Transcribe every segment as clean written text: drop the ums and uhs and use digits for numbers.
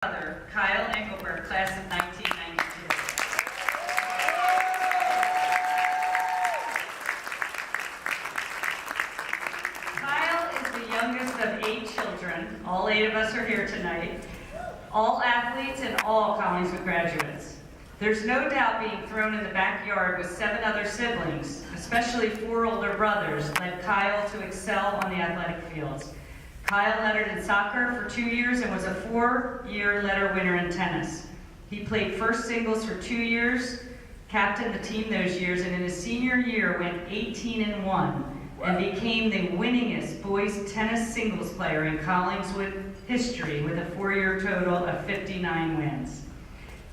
Brother, Kyle Engelbert, class of 1992. Kyle is the youngest of 8 children. All 8 of us are here tonight. All athletes and all Collingswood graduates. There's no doubt being thrown in the backyard with 7 other siblings, especially 4 older brothers, led Kyle to excel on the athletic fields. Kyle lettered in soccer for 2 years and was a 4-year letter winner in tennis. He played first singles for 2 years, captained the team those years, and in his senior year went 18-1 and became the winningest boys tennis singles player in Collingswood history with a 4-year total of 59 wins.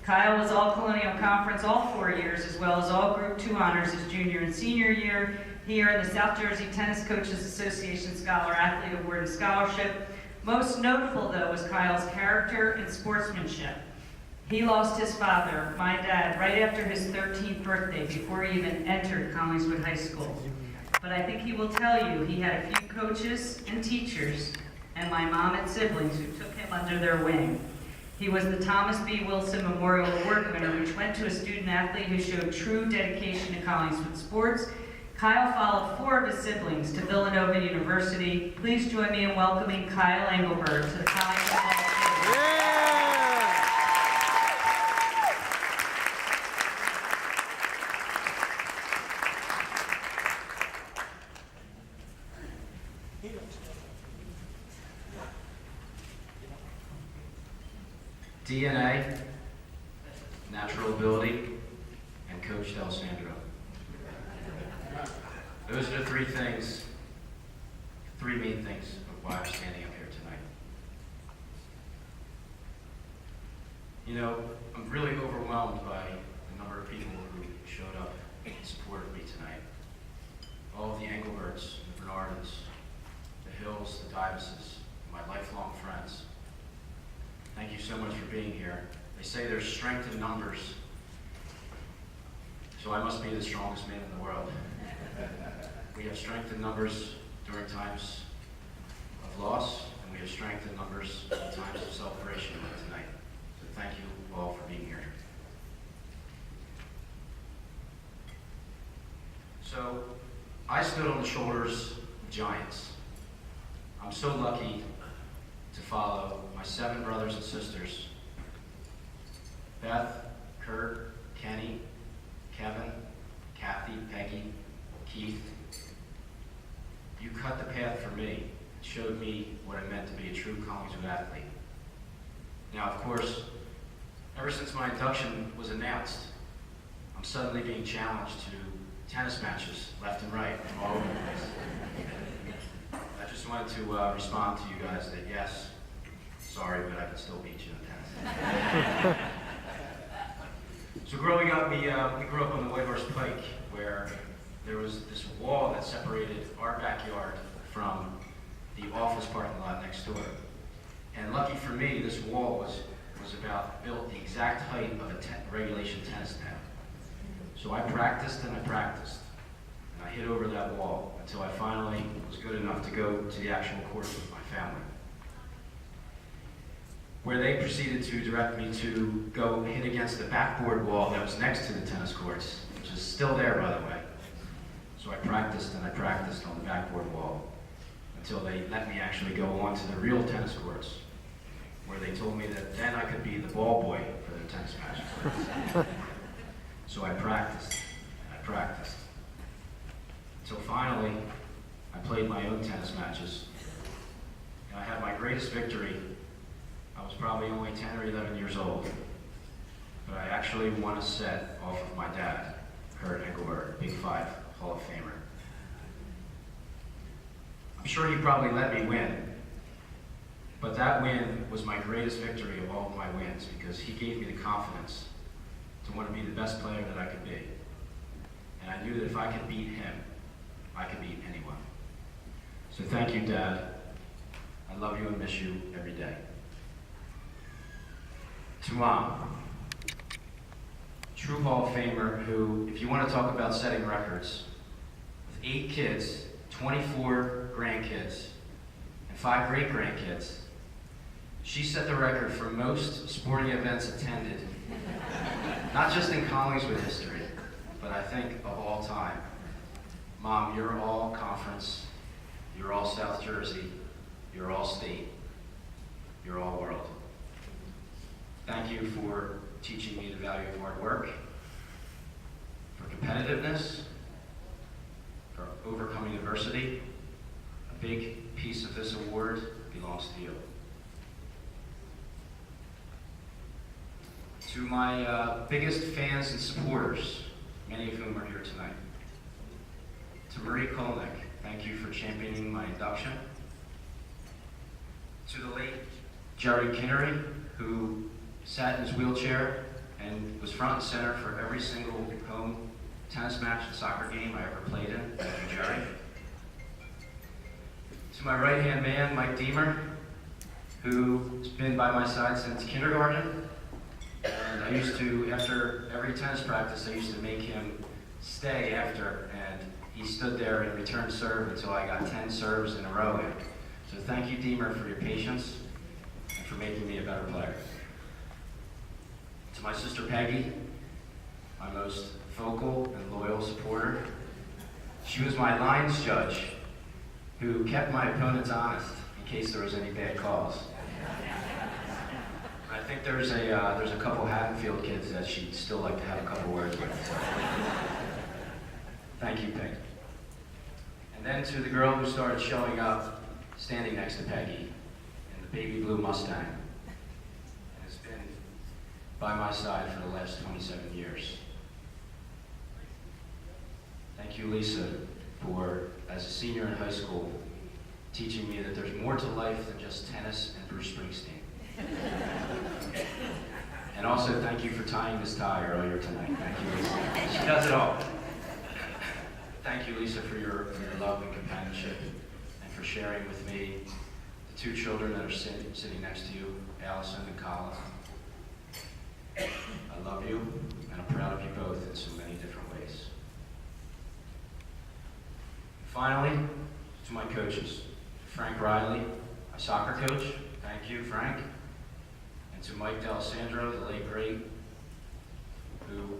Kyle was all Colonial Conference all 4 years, as well as all Group 2 honors his junior and senior year. He earned the South Jersey Tennis Coaches Association Scholar Athlete Award and Scholarship. Most notable, though, was Kyle's character and sportsmanship. He lost his father, my dad, right after his 13th birthday, before he even entered Collingswood High School. But I think he will tell you he had a few coaches and teachers, and my mom and siblings who took him under their wing. He was the Thomas B. Wilson Memorial Award winner, which went to a student athlete who showed true dedication to Collingswood sports. Kyle followed 4 of his siblings to Villanova University. Please join me in welcoming Kyle Engelbert to the Collingswood Hall of Fame. DNA, natural ability, and Coach Del Sandro. Those are the 3 things, 3 main things of why I'm standing up here tonight. You know, I'm really overwhelmed by the number of people who showed up and supported me tonight. All of the Engelberts, the Bernardins, the Hills, the Divises, my lifelong friends. Thank you so much for being here. They say there's strength in numbers, so I must be the strongest man in the world. We have strength in numbers during times of loss, and we have strength in numbers in times of celebration like tonight. So thank you all for being here. So I stood on the shoulders of giants. I'm so lucky to follow my 7 brothers and sisters, Beth, Kurt, Kenny, Kevin, Kathy, Peggy, Keith. You cut the path for me. It showed me what it meant to be a true Collingswood athlete. Now, of course, ever since my induction was announced, I'm suddenly being challenged to tennis matches left and right from all over the place. I just wanted to respond to you guys that yes, sorry, but I can still beat you in tennis. So growing up, we grew up on the White Horse Pike, where there was this wall that separated our backyard from the office parking lot next door. And lucky for me, this wall was built the exact height of a regulation tennis net. So I practiced and I practiced, and I hit over that wall until I finally was good enough to go to the actual course with my family, where they proceeded to direct me to go hit against the backboard wall that was next to the tennis courts, which is still there, by the way. So I practiced and I practiced on the backboard wall until they let me actually go onto the real tennis courts, where they told me that then I could be the ball boy for their tennis matches. So I practiced and I practiced until finally I played my own tennis matches, and I had my greatest victory. I was probably only 10 or 11 years old, but I actually won a set off of my dad, Kurt Engelbert, Big 5 Hall of Famer. I'm sure he probably let me win, but that win was my greatest victory of all of my wins, because he gave me the confidence to want to be the best player that I could be. And I knew that if I could beat him, I could beat anyone. So thank you, Dad. I love you and miss you every day. To Mom, true Hall of Famer who, if you want to talk about setting records, with 8 kids, 24 grandkids, and 5 great-grandkids, She set the record for most sporting events attended, not just in Collingswood history, but I think of all time. Mom, you're all conference, you're all South Jersey, you're all state, you're all world. Thank you for teaching me the value of hard work, for competitiveness, for overcoming adversity. A big piece of this award belongs to you. To my biggest fans and supporters, many of whom are here tonight. To Marie Kolnick, thank you for championing my induction. To the late Jerry Kinnery, who sat in his wheelchair and was front and center for every single home tennis match and soccer game I ever played in. Thank you, Jerry. To my right-hand man, Mike Deemer, who's been by my side since kindergarten. And I used to, after every tennis practice, I used to make him stay after, and he stood there and returned serve until I got 10 serves in a row in. So thank you, Deemer, for your patience and for making me a better player. To my sister Peggy, my most vocal and loyal supporter. She was my lines judge who kept my opponents honest in case there was any bad calls. I think there's a couple Haddonfield kids that she'd still like to have a couple words with. Thank you, Peg. And then to the girl who started showing up, standing next to Peggy in the baby blue Mustang, and has been by my side for the last 27 years. Thank you, Lisa, for, as a senior in high school, teaching me that there's more to life than just tennis and Bruce Springsteen. And also, thank you for tying this tie earlier tonight. Thank you, Lisa. She does it all. Thank you, Lisa, for your love and companionship, and for sharing with me the two children that are sitting next to you, Allison and Colin. I love you, and I'm proud of you both in so many different ways. Finally, to my coaches, Frank Riley, my soccer coach. Thank you, Frank. And to Mike D'Alessandro, the late great, who,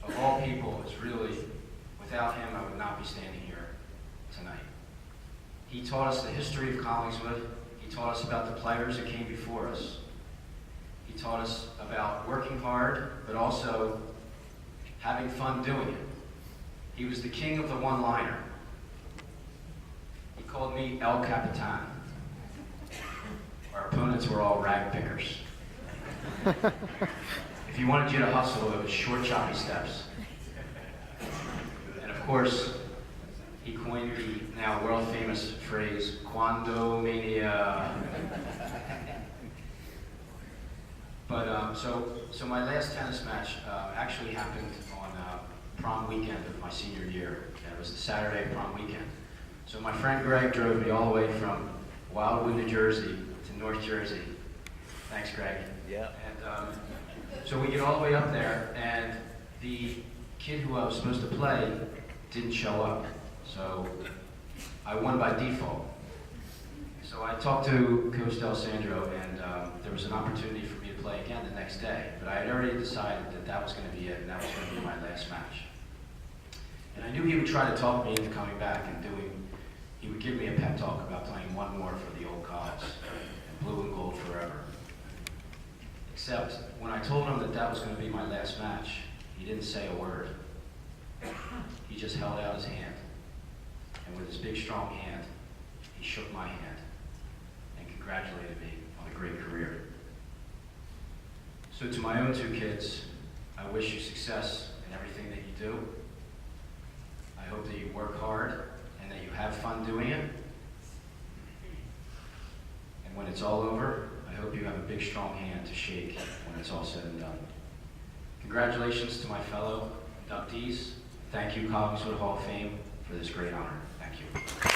of all people, is really, without him, I would not be standing here tonight. He taught us the history of Collingswood. He taught us about the players that came before us. He taught us about working hard, but also having fun doing it. He was the king of the one-liner. He called me El Capitan. Our opponents were all rag pickers. If he wanted you to hustle, it was short, choppy steps. And of course, he coined the now world-famous phrase, "Quando mania." But so my last tennis match actually happened on prom weekend of my senior year. And it was the Saturday prom weekend. So my friend Greg drove me all the way from Wildwood, New Jersey to North Jersey. Thanks, Greg. Yeah. And so we get all the way up there, and the kid who I was supposed to play didn't show up. So I won by default. So I talked to Coach D'Alessandro, and there was an opportunity for me to play again the next day. But I had already decided that that was going to be it, and that was going to be my last match. And I knew he would try to talk me into coming back and he would give me a pep talk about playing one more for the old cause, and blue and gold forever. Except when I told him that that was going to be my last match, he didn't say a word. He just held out his hand. And with his big, strong hand, he shook my hand and congratulated me on a great career. So to my own two kids, I wish you success in everything that you do. I hope that you work hard and that you have fun doing it. And when it's all over, I hope you have a big, strong hand to shake when it's all said and done. Congratulations to my fellow inductees. Thank you, KSE Colls Hall of Fame, for this great honor. Thank you.